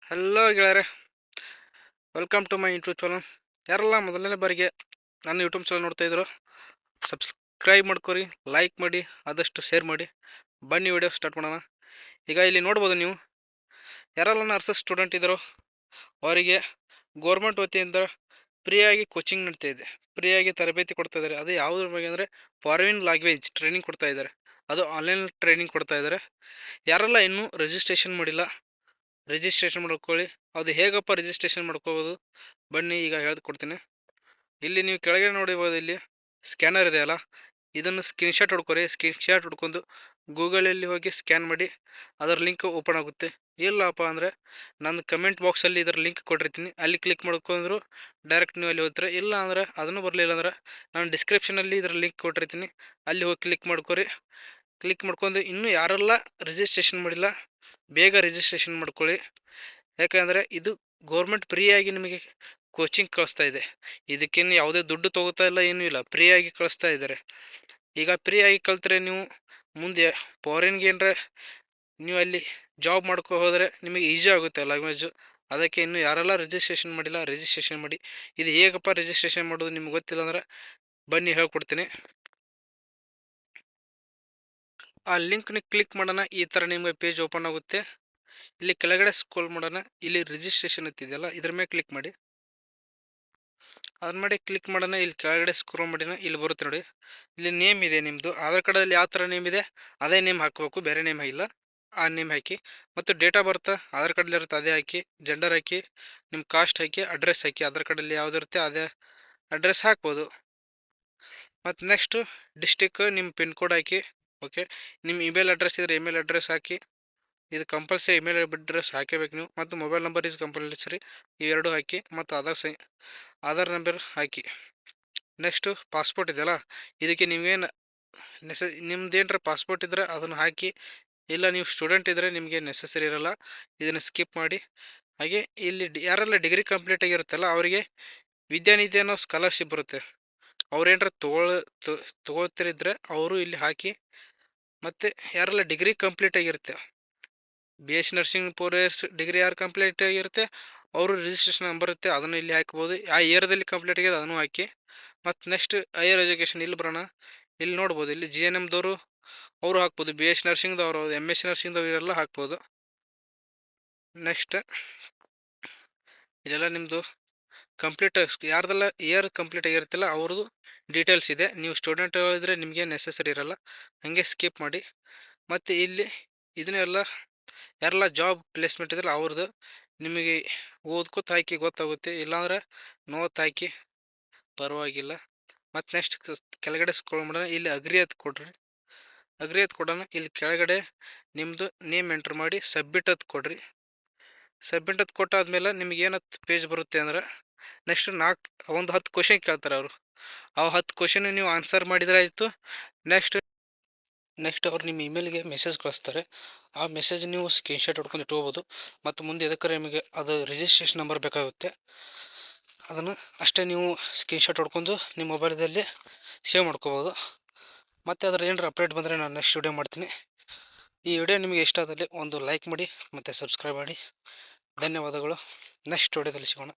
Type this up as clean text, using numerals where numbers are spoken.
Hello ಗೆಳೆಯರೆ, welcome to my YouTube channel. ಯಾರೆಲ್ಲ ಮೊದಲನೇ ಬಾರಿಗೆ ನನ್ನ ಯೂಟ್ಯೂಬ್ ಚಾನಲ್ ನೋಡ್ತಾ ಇದ್ರು, ಸಬ್ಸ್ಕ್ರೈಬ್ ಮಾಡ್ಕೊರಿ, ಲೈಕ್ ಮಾಡಿ, ಆದಷ್ಟು ಶೇರ್ ಮಾಡಿ. ಬನ್ನಿ ವಿಡಿಯೋ ಸ್ಟಾರ್ಟ್ ಮಾಡೋಣ. ಈಗ ಇಲ್ಲಿ ನೋಡ್ಬೋದು ನೀವು, ಯಾರೆಲ್ಲ ನರ್ಸಸ್ ಸ್ಟೂಡೆಂಟ್ ಇದ್ದಾರೋ ಅವರಿಗೆ ಗೋರ್ಮೆಂಟ್ ವತಿಯಿಂದ ಫ್ರೀಯಾಗಿ ಕೋಚಿಂಗ್ ನಡೀತಾ ಇದೆ, ಫ್ರೀಯಾಗಿ ತರಬೇತಿ ಕೊಡ್ತಾ ಇದ್ದಾರೆ. ಅದು ಯಾವುದ್ರ ಬಗ್ಗೆ ಅಂದರೆ ಫಾರಿನ್ ಲ್ಯಾಂಗ್ವೇಜ್ ಟ್ರೈನಿಂಗ್ ಕೊಡ್ತಾ ಇದ್ದಾರೆ. ಅದು ಆನ್ಲೈನ್ ಟ್ರೈನಿಂಗ್ ಕೊಡ್ತಾ ಇದ್ದಾರೆ. ಯಾರೆಲ್ಲ ಇನ್ನೂ ರಿಜಿಸ್ಟ್ರೇಷನ್ ಮಾಡಿಲ್ಲ, ರಿಜಿಸ್ಟ್ರೇಷನ್ ಮಾಡ್ಕೊಳ್ಳಿ. ಅದು ಹೇಗಪ್ಪ ರಿಜಿಸ್ಟ್ರೇಷನ್ ಮಾಡ್ಕೋಬೋದು ಬನ್ನಿ ಈಗ ಹೇಳ್ಕೊಡ್ತೀನಿ. ಇಲ್ಲಿ ನೀವು ಕೆಳಗೆ ನೋಡಿರ್ಬೋದು, ಇಲ್ಲಿ ಸ್ಕ್ಯಾನರ್ ಇದೆ ಅಲ್ಲ, ಇದನ್ನು ಸ್ಕ್ರೀನ್ಶಾಟ್ ಹೊಡ್ಕೊರಿ. ಸ್ಕ್ರೀನ್ಶಾಟ್ ಹೊಡ್ಕೊಂಡು ಗೂಗಲಲ್ಲಿ ಹೋಗಿ ಸ್ಕ್ಯಾನ್ ಮಾಡಿ, ಅದರ ಲಿಂಕ್ ಓಪನ್ ಆಗುತ್ತೆ. ಇಲ್ಲಪ್ಪ ಅಂದರೆ ನಾನು ಕಮೆಂಟ್ ಬಾಕ್ಸಲ್ಲಿ ಇದರ ಲಿಂಕ್ ಕೊಟ್ಟಿರ್ತೀನಿ, ಅಲ್ಲಿ ಕ್ಲಿಕ್ ಮಾಡ್ಕೊಂಡ್ರು ಡೈರೆಕ್ಟ್ ನೀವು ಅಲ್ಲಿ ಹೋಗ್ತೀರ. ಇಲ್ಲ ಅಂದರೆ ಅದನ್ನು ಬರಲಿಲ್ಲ ಅಂದ್ರೆ ನಾನು ಡಿಸ್ಕ್ರಿಪ್ಷನಲ್ಲಿ ಇದರ ಲಿಂಕ್ ಕೊಟ್ಟಿರ್ತೀನಿ, ಅಲ್ಲಿ ಹೋಗಿ ಕ್ಲಿಕ್ ಮಾಡ್ಕೊರಿ. ಕ್ಲಿಕ್ ಮಾಡ್ಕೊಂಡು ಇನ್ನೂ ಯಾರೆಲ್ಲ ರಿಜಿಸ್ಟ್ರೇಷನ್ ಮಾಡಿಲ್ಲ ಬೇಗ ರಿಜಿಸ್ಟ್ರೇಷನ್ ಮಾಡ್ಕೊಳ್ಳಿ. ಯಾಕಂದರೆ ಇದು ಗೌರ್ಮೆಂಟ್ ಫ್ರೀಯಾಗಿ ನಿಮಗೆ ಕೋಚಿಂಗ್ ಕಳಿಸ್ತಾ ಇದೆ. ಇದಕ್ಕೇನು ಯಾವುದೇ ದುಡ್ಡು ತೊಗೋತಾ ಇಲ್ಲ, ಏನೂ ಇಲ್ಲ, ಫ್ರೀಯಾಗಿ ಕಳಿಸ್ತಾ ಇದ್ದಾರೆ. ಈಗ ಫ್ರೀಯಾಗಿ ಕಲ್ತ್ರೆ ನೀವು ಮುಂದೆ ಫಾರಿನ್ಗೆ ಏನರ ನೀವು ಅಲ್ಲಿ ಜಾಬ್ ಮಾಡ್ಕೊ ಹೋದರೆ ನಿಮಗೆ ಈಸಿ ಆಗುತ್ತೆ ಲ್ಯಾಂಗ್ವೇಜು. ಅದಕ್ಕೆ ಇನ್ನೂ ಯಾರೆಲ್ಲ ರಿಜಿಸ್ಟ್ರೇಷನ್ ಮಾಡಿಲ್ಲ ರಿಜಿಸ್ಟ್ರೇಷನ್ ಮಾಡಿ. ಇದು ಹೇಗಪ್ಪ ರಿಜಿಸ್ಟ್ರೇಷನ್ ಮಾಡೋದು ನಿಮ್ಗೆ ಗೊತ್ತಿಲ್ಲ ಅಂದ್ರೆ ಬನ್ನಿ ಹೇಳ್ಕೊಡ್ತೀನಿ. ಆ ಲಿಂಕ್ನ ಕ್ಲಿಕ್ ಮಾಡೋಣ, ಈ ಥರ ನಿಮಗೆ ಪೇಜ್ ಓಪನ್ ಆಗುತ್ತೆ. ಇಲ್ಲಿ ಕೆಳಗಡೆ ಸ್ಕ್ರೋಲ್ ಮಾಡೋಣ, ಇಲ್ಲಿ ರಿಜಿಸ್ಟ್ರೇಷನ್ ಅಂತಿದೆಯಲ್ಲ ಇದ್ರ ಮೇಲೆ ಕ್ಲಿಕ್ ಮಾಡಿ. ಅದ್ರ ಮಾಡಿ ಕ್ಲಿಕ್ ಮಾಡೋಣ, ಇಲ್ಲಿ ಕೆಳಗಡೆ ಸ್ಕ್ರೋಲ್ ಮಾಡಿನ ಇಲ್ಲಿ ಬರುತ್ತೆ ನೋಡಿ, ಇಲ್ಲಿ ನೇಮ್ ಇದೆ ನಿಮ್ಮದು. ಆಧಾರ್ ಕಾರ್ಡಲ್ಲಿ ಯಾವ ಥರ ನೇಮ್ ಇದೆ ಅದೇ ನೇಮ್ ಹಾಕಬೇಕು, ಬೇರೆ ನೇಮ್ ಇಲ್ಲ. ಆ ನೇಮ್ ಹಾಕಿ, ಮತ್ತು ಡೇಟ್ ಆಫ್ ಬರ್ತ್ ಆಧಾರ್ ಕಾರ್ಡಲ್ಲಿ ಇರುತ್ತೆ ಅದೇ ಹಾಕಿ, ಜೆಂಡರ್ ಹಾಕಿ, ನಿಮ್ಮ ಕಾಸ್ಟ್ ಹಾಕಿ, ಅಡ್ರೆಸ್ ಹಾಕಿ, ಆಧಾರ್ ಕಾರ್ಡಲ್ಲಿ ಯಾವ್ದು ಇರುತ್ತೆ ಅದೇ ಅಡ್ರೆಸ್ ಹಾಕ್ಬೋದು. ಮತ್ತು ನೆಕ್ಸ್ಟು ಡಿಸ್ಟಿಕ್, ನಿಮ್ಮ ಪಿನ್ ಕೋಡ್ ಹಾಕಿ. ಓಕೆ, ನಿಮ್ಮ ಇಮೇಲ್ ಅಡ್ರೆಸ್ ಇದ್ದರೆ ಇಮೇಲ್ ಅಡ್ರೆಸ್ ಹಾಕಿ. ಇದು ಕಂಪಲ್ಸರಿ ಇಮೇಲ್ ಅಡ್ರೆಸ್ ಹಾಕಬೇಕು ನೀವು. ಮತ್ತು ಮೊಬೈಲ್ ನಂಬರ್ ಇಸ್ ಕಂಪಲ್ಸರಿ, ಇವೆರಡು ಹಾಕಿ. ಮತ್ತು ಆಧಾರ್ ನಂಬರ್ ಹಾಕಿ. ನೆಕ್ಸ್ಟು ಪಾಸ್ಪೋರ್ಟ್ ಇದೆಯಲ್ಲ, ಇದಕ್ಕೆ ನೀವೇನು ನಿಮ್ದು ಏನರ ಪಾಸ್ಪೋರ್ಟ್ ಇದ್ದರೆ ಅದನ್ನು ಹಾಕಿ. ಇಲ್ಲ ನೀವು ಸ್ಟೂಡೆಂಟ್ ಇದ್ದರೆ ನಿಮಗೆ ನೆಸಸರಿ ಇರೋಲ್ಲ, ಇದನ್ನು ಸ್ಕಿಪ್ ಮಾಡಿ. ಹಾಗೆ ಇಲ್ಲಿ ಯಾರೆಲ್ಲ ಡಿಗ್ರಿ ಕಂಪ್ಲೀಟ್ ಆಗಿರುತ್ತಲ್ಲ ಅವರಿಗೆ ವಿದ್ಯಾನಿಧಿ ಅನ್ನೋ ಸ್ಕಾಲರ್ಶಿಪ್ ಬರುತ್ತೆ. ಅವ್ರೇನರ ತೊಗೊಳ್ತಿರಿದ್ರೆ ಅವರು ಇಲ್ಲಿ ಹಾಕಿ. ಮತ್ತು ಯಾರೆಲ್ಲ ಡಿಗ್ರಿ ಕಂಪ್ಲೀಟ್ ಆಗಿರುತ್ತೆ, BSc ನರ್ಸಿಂಗ್ 4 ಇಯರ್ಸ್ ಡಿಗ್ರಿ ಯಾರು ಕಂಪ್ಲೀಟ್ ಆಗಿರುತ್ತೆ ಅವರು ರಿಜಿಸ್ಟ್ರೇಷನ್ ನಂಬರ್ ಇರುತ್ತೆ, ಅದನ್ನು ಇಲ್ಲಿ ಹಾಕ್ಬೋದು. ಆ ಇಯರ್ದಲ್ಲಿ ಕಂಪ್ಲೀಟ್ ಆಗಿದೆ ಅದನ್ನು ಹಾಕಿ. ಮತ್ತು ನೆಕ್ಸ್ಟ್ ಹೈಯರ್ ಎಜುಕೇಷನ್ ಇಲ್ಲಿ ಬರೋಣ. ಇಲ್ಲಿ ನೋಡ್ಬೋದು, ಇಲ್ಲಿ GNMದವರು ಅವರು ಹಾಕ್ಬೋದು, BSc ನರ್ಸಿಂಗ್ದವರು, MSc ನರ್ಸಿಂಗ್ದವ್ರು ಇವರೆಲ್ಲ ಹಾಕ್ಬೋದು. ನೆಕ್ಸ್ಟ್ ಇದೆಲ್ಲ ನಿಮ್ಮದು ಕಂಪ್ಲೀಟ್ ಯಾರ್ದೆಲ್ಲ ಇಯರ್ ಕಂಪ್ಲೀಟ್ ಆಗಿರುತ್ತಲ್ಲ ಅವ್ರದ್ದು ಡೀಟೇಲ್ಸ್ ಇದೆ. ನೀವು ಸ್ಟೂಡೆಂಟ್ ಇದ್ದರೆ ನಿಮಗೆ ನೆಸಸರಿ ಇರೋಲ್ಲ, ಹಾಗೆ ಸ್ಕಿಪ್ ಮಾಡಿ. ಮತ್ತು ಇಲ್ಲಿ ಇದನ್ನೆಲ್ಲ ಯಾರೆಲ್ಲ ಜಾಬ್ ಪ್ಲೇಸ್ಮೆಂಟ್ ಇದ್ರಲ್ಲ ಅವ್ರದ್ದು ನಿಮಗೆ ಓದ್ಕೋತ ಹಾಕಿ ಗೊತ್ತಾಗುತ್ತೆ, ಇಲ್ಲಾಂದ್ರೆ ನೋಟ್ ಹಾಕಿ ಪರವಾಗಿಲ್ಲ. ಮತ್ತು ನೆಕ್ಸ್ಟ್ ಕೆಳಗಡೆ ಸ್ಕ್ರೋಲ್ ಮಾಡೋಣ, ಇಲ್ಲಿ ಅಗ್ರಿ ಅಂತ ಕೊಡ್ರಿ. ಅಗ್ರಿ ಅಂತ ಕೊಡೋಣ, ಇಲ್ಲಿ ಕೆಳಗಡೆ ನಿಮ್ಮದು ನೇಮ್ ಎಂಟ್ರ್ ಮಾಡಿ ಸಬ್ಮಿಟ್ ಅಂತ ಕೊಡ್ರಿ. ಸಬ್ಮಿಟ್ ಅಂತ ಕೊಟ್ಟಾದ್ಮೇಲೆ ನಿಮ್ಗೆ ಏನತ್ತು ಪೇಜ್ ಬರುತ್ತೆ ಅಂದ್ರೆ ನೆಕ್ಸ್ಟ್ ಒಂದು 10 ಕ್ವಶನ್ ಕೇಳ್ತಾರೆ ಅವರು. ಆ 10 ಕ್ವಶನ್ ನೀವು ಆನ್ಸರ್ ಮಾಡಿದರೆ ಆಯಿತು. ನೆಕ್ಸ್ಟ್ ಅವ್ರು ನಿಮ್ಮ ಇಮೇಲ್ಗೆ ಮೆಸೇಜ್ ಕಳಿಸ್ತಾರೆ. ಆ ಮೆಸೇಜ್ ನೀವು ಸ್ಕ್ರೀನ್ಶಾಟ್ ಹೊಡ್ಕೊಂಡು ಇಟ್ಕೋಬೋದು. ಮತ್ತು ಮುಂದೆ ಎದಕ್ಕೆ ನಿಮಗೆ ಅದು ರಿಜಿಸ್ಟ್ರೇಷನ್ ನಂಬರ್ ಬೇಕಾಗುತ್ತೆ, ಅದನ್ನು ಅಷ್ಟೇ ನೀವು ಸ್ಕ್ರೀನ್ಶಾಟ್ ಹೊಡ್ಕೊಂಡು ನಿಮ್ಮ ಮೊಬೈಲಲ್ಲಿ ಸೇವ್ ಮಾಡ್ಕೋಬೋದು. ಮತ್ತು ಅದರ ಏನಾರ ಅಪ್ಡೇಟ್ ಬಂದರೆ ನಾನು ನೆಕ್ಸ್ಟ್ ವಿಡಿಯೋ ಮಾಡ್ತೀನಿ. ಈ ವಿಡಿಯೋ ನಿಮಗೆ ಇಷ್ಟ ಆದಲ್ಲಿ ಒಂದು ಲೈಕ್ ಮಾಡಿ ಮತ್ತು ಸಬ್ಸ್ಕ್ರೈಬ್ ಮಾಡಿ. ಧನ್ಯವಾದಗಳು. ನೆಕ್ಸ್ಟ್ ವಿಡಿಯೋದಲ್ಲಿ ಸಿಗೋಣ.